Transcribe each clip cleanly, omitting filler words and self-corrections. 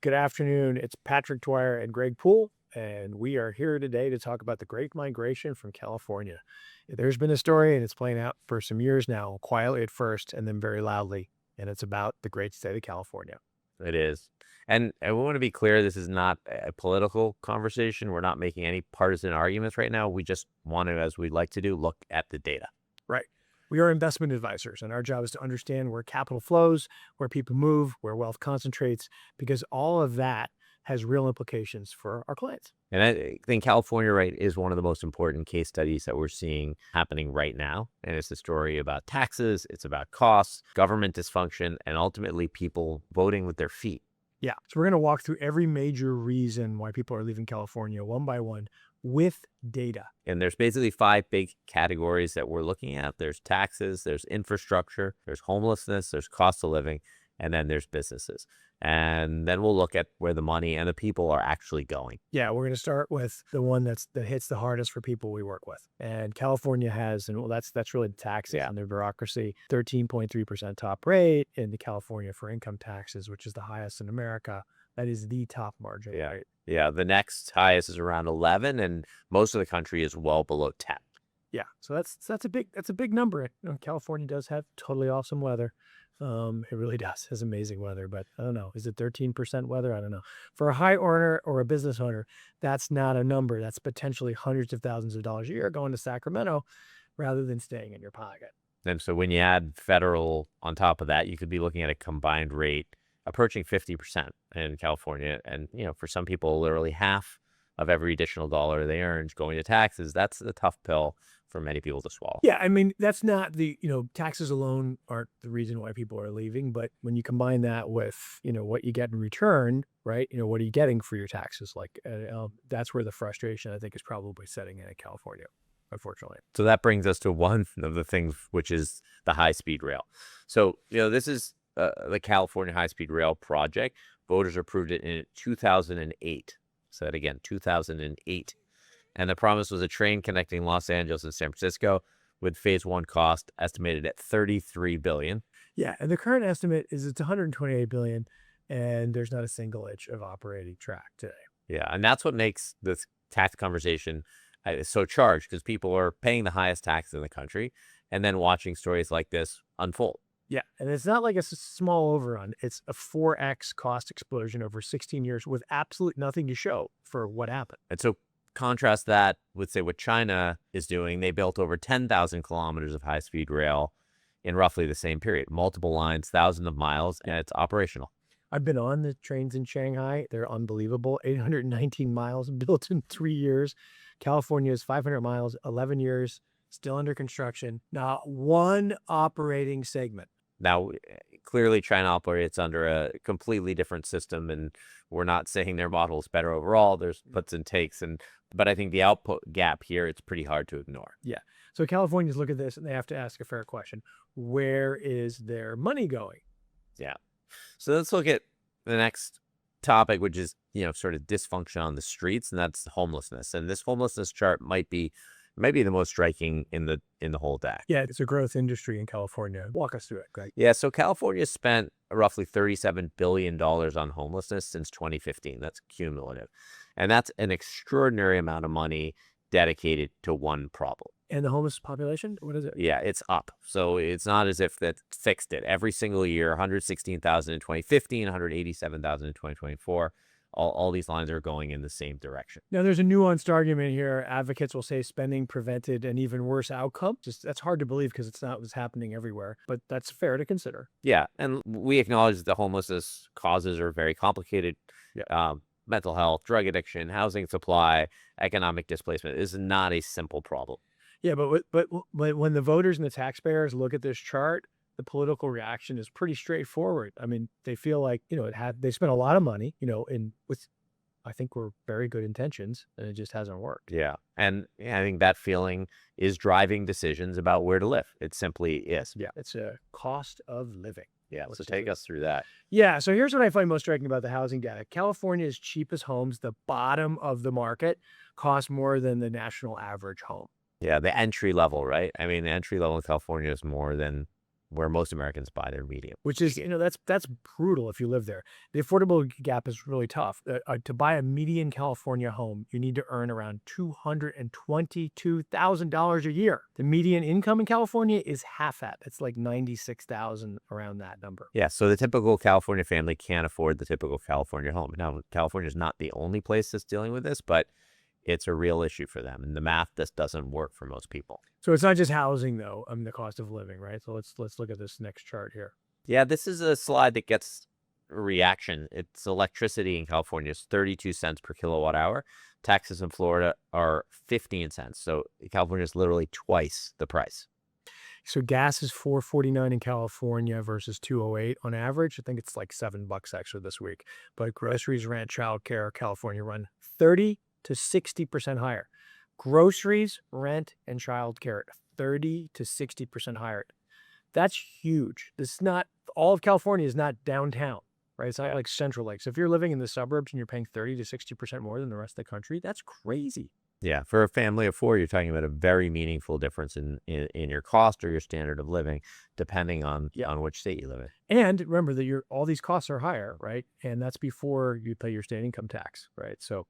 Good afternoon. It's Patrick Dwyer and Greg Pool, and we are here today to talk about the Great Migration from California. There's been a story, and it's playing out for some years now, quietly at first, and then very loudly. And it's about the great state of California. It is. And we want to be clear, this is not a political conversation. We're not making any partisan arguments right now. We just want to, as we like to do, look at the data. Right. We are investment advisors, and our job is to understand where capital flows, where people move, where wealth concentrates, because all of that has real implications for our clients. And I think California, right, is one of the most important case studies that we're seeing happening right now. And it's a story about taxes, it's about costs, government dysfunction, and ultimately people voting with their feet. Yeah. So we're going to walk through every major reason why people are leaving California one by one with data. And there's basically five big categories that we're looking at. There's taxes, there's infrastructure, there's homelessness, there's cost of living, and then there's businesses. And then we'll look at where the money and the people are actually going. Yeah, we're going to start with the one that hits the hardest for people we work with. And California has, and well, that's really the taxes and the bureaucracy, 13.3% top rate in the California for income taxes, which is the highest in America. That is the top margin, Yeah. right? Yeah. The next highest is around 11, and most of the country is well below 10. Yeah, so that's a big number. You know, California does have totally awesome weather. It really does. Has amazing weather, but I don't know. Is it 13% weather? I don't know. For a high earner or a business owner, that's not a number. That's potentially hundreds of thousands of dollars a year going to Sacramento rather than staying in your pocket. And so when you add federal on top of that, you could be looking at a combined rate approaching 50% in California. And, for some people, literally half of every additional dollar they earn is going to taxes. That's a tough pill for many people to swallow. Yeah, I mean, that's not taxes alone aren't the reason why people are leaving, but when you combine that with, what you get in return, right? What are you getting for your taxes? That's where the frustration, I think, is probably setting in California, unfortunately. So that brings us to one of the things, which is the high-speed rail. So, this is the California high-speed rail project. Voters approved it in 2008. So that again, 2008. And the promise was a train connecting Los Angeles and San Francisco, with phase one cost estimated at $33 billion. Yeah, and the current estimate is it's $128 billion, and there's not a single inch of operating track today. Yeah, and that's what makes this tax conversation so charged, because people are paying the highest tax in the country and then watching stories like this unfold. Yeah, and it's not like it's a small overrun. It's a 4x cost explosion over 16 years with absolutely nothing to show for what happened. And so contrast that with, say, what China is doing. They built over 10,000 kilometers of high-speed rail in roughly the same period, multiple lines, thousands of miles, and it's operational. I've been on the trains in Shanghai. They're unbelievable. 819 miles built in 3 years. California is 500 miles, 11 years, still under construction. Not one operating segment. Now, clearly, China operates under a completely different system, and we're not saying their model is better overall. There's puts and takes, but I think the output gap here, it's pretty hard to ignore. Yeah. So Californians look at this and they have to ask a fair question. Where is their money going? Yeah. So let's look at the next topic, which is, sort of dysfunction on the streets, and that's homelessness. And this homelessness chart might be the most striking in the whole deck. Yeah, it's a growth industry in California. Walk us through it, Greg. Yeah, so California spent roughly $37 billion on homelessness since 2015. That's cumulative. And that's an extraordinary amount of money dedicated to one problem. And the homeless population, what is it? Yeah, it's up. So it's not as if that fixed it. Every single year, 116,000 in 2015, 187,000 in 2024. All these lines are going in the same direction. Now, there's a nuanced argument here. Advocates will say spending prevented an even worse outcome. That's hard to believe because it's not what's happening everywhere, but that's fair to consider. Yeah, and we acknowledge that the homelessness causes are very complicated. Yeah. Mental health, drug addiction, housing supply, economic displacement is not a simple problem. Yeah, but when the voters and the taxpayers look at this chart, the political reaction is pretty straightforward. I mean, they feel like, they spent a lot of money, with, I think, were very good intentions, and it just hasn't worked. Yeah. And I think that feeling is driving decisions about where to live. It simply is. Yeah. It's a cost of living. Yeah. So take us through that. Yeah. So here's what I find most striking about the housing data. California's cheapest homes, the bottom of the market, cost more than the national average home. Yeah. The entry level, right? I mean, the entry level in California is more than where most Americans buy their median. Which is, that's brutal if you live there. The affordable gap is really tough. To buy a median California home, you need to earn around $222,000 a year. The median income in California is half that. It's like 96,000, around that number. Yeah, so the typical California family can't afford the typical California home. Now, California is not the only place that's dealing with this, but it's a real issue for them. And the math just doesn't work for most people. So it's not just housing, though. The cost of living, right? So let's look at this next chart here. Yeah, this is a slide that gets a reaction. It's electricity in California is 32 cents per kilowatt hour. Taxes in Florida are 15 cents. So California is literally twice the price. So gas is $4.49 in California versus $2.08 on average. I think it's like $7 extra this week. But groceries, rent, childcare, California run 30 to 60% higher. Groceries, rent, and childcare 30 to 60% higher. That's huge. This is not, all of California is not downtown, right? It's not like Central Lake. So if you're living in the suburbs and you're paying 30 to 60% more than the rest of the country, that's crazy. Yeah, for a family of four, you're talking about a very meaningful difference in your cost or your standard of living, depending on which state you live in. And remember that all these costs are higher, right? And that's before you pay your state income tax, right? So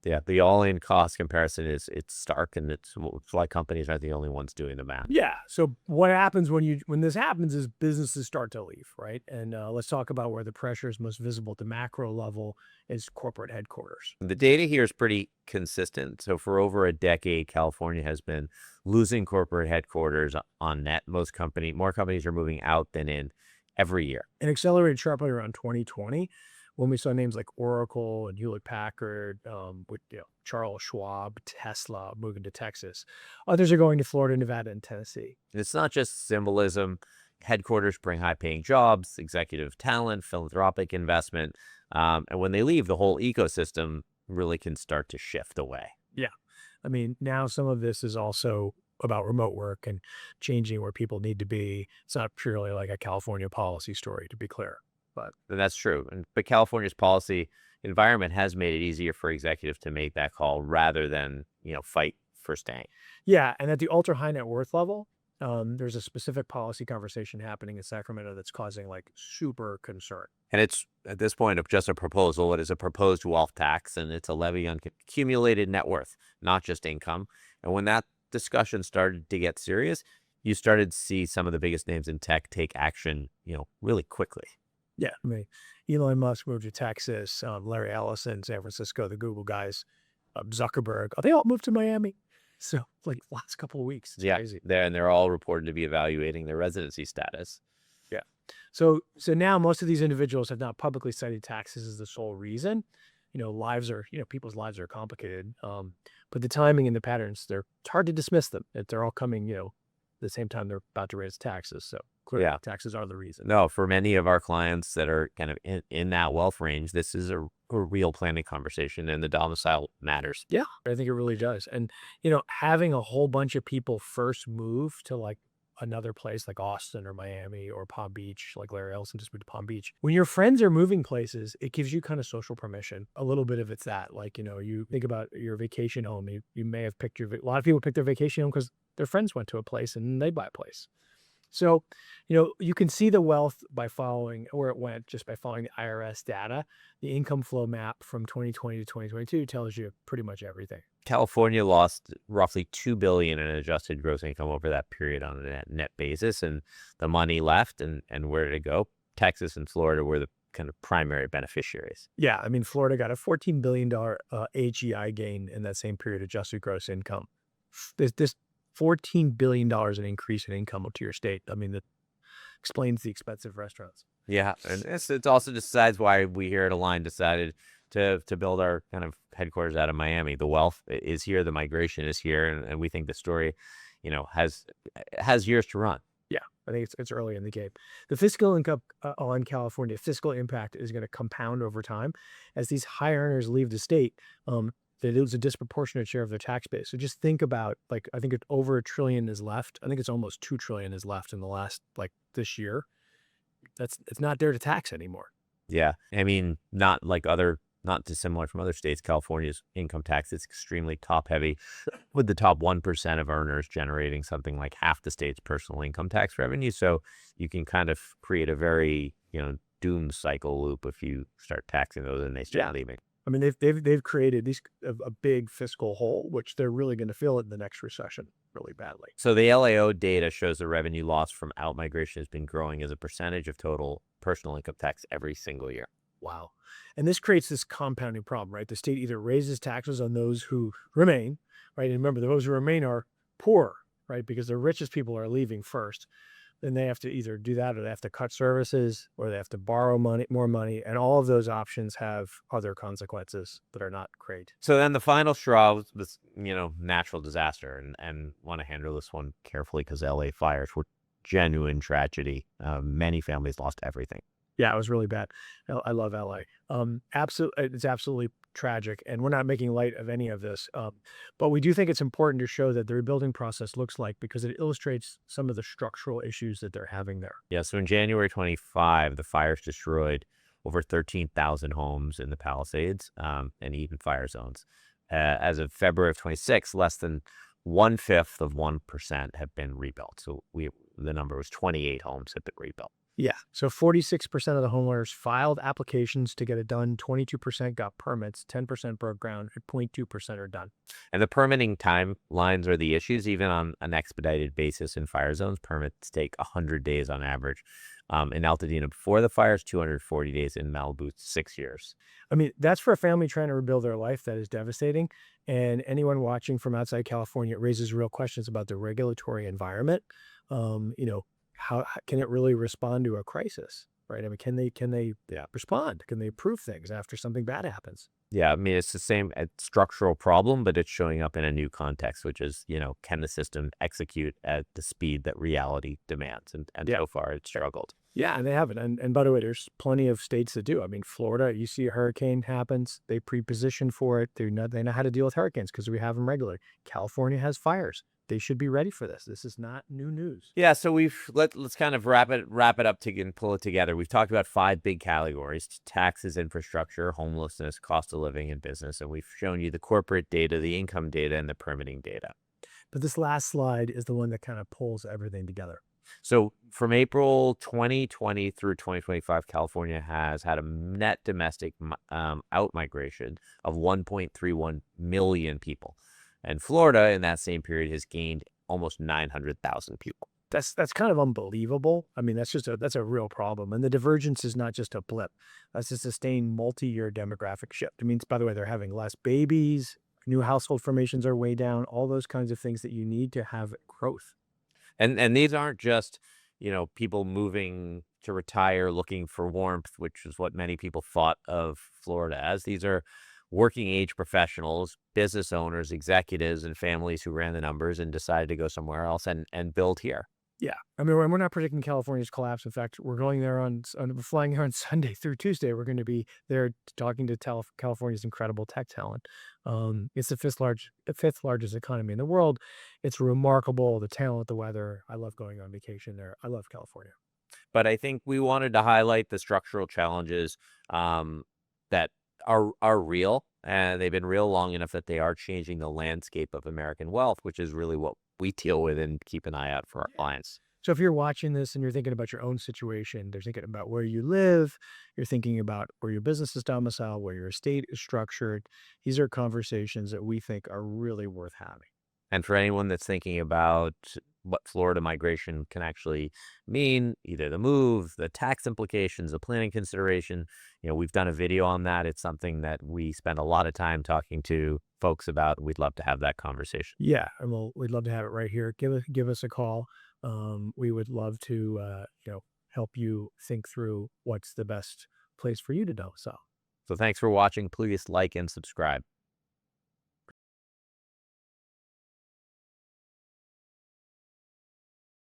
yeah, the all-in cost comparison it's stark, and it's why companies aren't the only ones doing the math. Yeah. So what happens when this happens is businesses start to leave, right? And let's talk about where the pressure is most visible at the macro level is corporate headquarters. The data here is pretty consistent. So for over a decade, California has been losing corporate headquarters on net. More companies are moving out than in every year. It accelerated sharply around 2020. When we saw names like Oracle and Hewlett Packard, with Charles Schwab, Tesla moving to Texas. Others are going to Florida, Nevada, and Tennessee. And it's not just symbolism. Headquarters bring high-paying jobs, executive talent, philanthropic investment. And when they leave, the whole ecosystem really can start to shift away. Yeah. I mean, now some of this is also about remote work and changing where people need to be. It's not purely like a California policy story, to be clear. And that's true. But California's policy environment has made it easier for executives to make that call rather than, fight for staying. Yeah. And at the ultra high net worth level, there's a specific policy conversation happening in Sacramento that's causing like super concern. And it's at this point just a proposal. It is a proposed wealth tax, and it's a levy on accumulated net worth, not just income. And when that discussion started to get serious, you started to see some of the biggest names in tech take action, really quickly. Yeah, I mean, Elon Musk moved to Texas, Larry Ellison, San Francisco, the Google guys, Zuckerberg, they all moved to Miami. So like last couple of weeks. It's crazy. They're all reported to be evaluating their residency status. Yeah. So now most of these individuals have not publicly cited taxes as the sole reason. People's lives are complicated. But the timing and the patterns, it's hard to dismiss them. They're all coming, at the same time they're about to raise taxes. So clearly taxes are the reason. No, for many of our clients that are kind of in that wealth range, this is a real planning conversation, and the domicile matters. Yeah, I think it really does. And, having a whole bunch of people first move to like another place like Austin or Miami or Palm Beach, like Larry Ellison just moved to Palm Beach. When your friends are moving places, it gives you kind of social permission. A little bit of it's that, like, you think about your vacation home. You may have picked a lot of people pick their vacation home because their friends went to a place and they buy a place. So, you can see the wealth by following where it went just by following the IRS data. The income flow map from 2020 to 2022 tells you pretty much everything. California lost roughly $2 billion in adjusted gross income over that period on a net basis, and the money left and where did it go? Texas and Florida were the kind of primary beneficiaries. Yeah, I mean, Florida got a $14 billion HEI gain in that same period, adjusted gross income. This $14 billion in increase in income to your state. I mean, that explains the expensive restaurants. Yeah, and it also decides why we here at Align decided to build our kind of headquarters out of Miami. The wealth is here, the migration is here, and we think the story, has years to run. Yeah, I think it's early in the game. The fiscal income on California, fiscal impact is going to compound over time as these high earners leave the state. They lose a disproportionate share of their tax base. So just think about, like, I think it's over $1 trillion is left. I think it's almost $2 trillion is left in the last, this year. It's not there to tax anymore. Yeah. I mean, not like other not dissimilar from other states, California's income tax is extremely top heavy, with the top 1% of earners generating something like half the state's personal income tax revenue. So you can kind of create a very, doom cycle loop if you start taxing those and they start leaving. I mean, they've created a big fiscal hole, which they're really going to feel it in the next recession really badly. So the LAO data shows the revenue loss from out-migration has been growing as a percentage of total personal income tax every single year. Wow. And this creates this compounding problem, right? The state either raises taxes on those who remain, right? And remember, those who remain are poor, right? Because the richest people are leaving first. Then they have to either do that or they have to cut services or they have to borrow more money. And all of those options have other consequences that are not great. So then the final straw was this, natural disaster. And want to handle this one carefully because LA fires were genuine tragedy. Many families lost everything. Yeah, it was really bad. I love LA. Absolutely, it's absolutely tragic, and we're not making light of any of this. But we do think it's important to show that the rebuilding process looks like, because it illustrates some of the structural issues that they're having there. Yeah. So in January 25, the fires destroyed over 13,000 homes in the Palisades and even fire zones. As of February of 26, less than 1/5 of 1% have been rebuilt. So the number was 28 homes have been rebuilt. Yeah. So 46% of the homeowners filed applications to get it done. 22% got permits. 10% broke ground. And 0.2% are done. And the permitting timelines are the issues. Even on an expedited basis in fire zones, permits take 100 days on average. In Altadena before the fires, 240 days. In Malibu, 6 years. I mean, that's for a family trying to rebuild their life. That is devastating. And anyone watching from outside California, it raises real questions about the regulatory environment. How can it really respond to a crisis, right? I mean, can they respond? Can they approve things after something bad happens? Yeah, I mean, it's the same structural problem, but it's showing up in a new context, which is, can the system execute at the speed that reality demands? And so far, it's struggled. Yeah, and they haven't. And by the way, there's plenty of states that do. I mean, Florida, you see a hurricane happens, they pre-position for it. They know how to deal with hurricanes because we have them regularly. California has fires. They should be ready for this. This is not new news. Yeah, so let's kind of wrap it up and pull it together. We've talked about 5 big categories: taxes, infrastructure, homelessness, cost of living, and business. And we've shown you the corporate data, the income data, and the permitting data. But this last slide is the one that kind of pulls everything together. So from April 2020 through 2025, California has had a net domestic out-migration of 1.31 million people. And Florida, in that same period, has gained almost 900,000 people. That's kind of unbelievable. I mean, that's a real problem. And the divergence is not just a blip. That's a sustained multi-year demographic shift. It means, by the way, they're having less babies, new household formations are way down, all those kinds of things that you need to have growth. And these aren't just, people moving to retire looking for warmth, which is what many people thought of Florida as. These are working age professionals, business owners, executives, and families who ran the numbers and decided to go somewhere else and build here. Yeah. I mean, we're not predicting California's collapse. In fact, we're going there we're flying there on Sunday through Tuesday. We're going to be there talking to California's incredible tech talent. It's the fifth largest economy in the world. It's remarkable, the talent, the weather. I love going on vacation there. I love California. But I think we wanted to highlight the structural challenges that are real, and they've been real long enough that they are changing the landscape of American wealth, which is really what we deal with and keep an eye out for our clients. So if you're watching this and you're thinking about your own situation, they're thinking about where you live, you're thinking about where your business is domiciled, where your estate is structured. These are conversations that we think are really worth having. And for anyone that's thinking about what Florida migration can actually mean, either the move, the tax implications, the planning consideration, we've done a video on that. It's something that we spend a lot of time talking to folks about. We'd love to have that conversation. Yeah, and we'd love to have it right here. Give us a call. We would love to help you think through what's the best place for you to know. So thanks for watching. Please like and subscribe.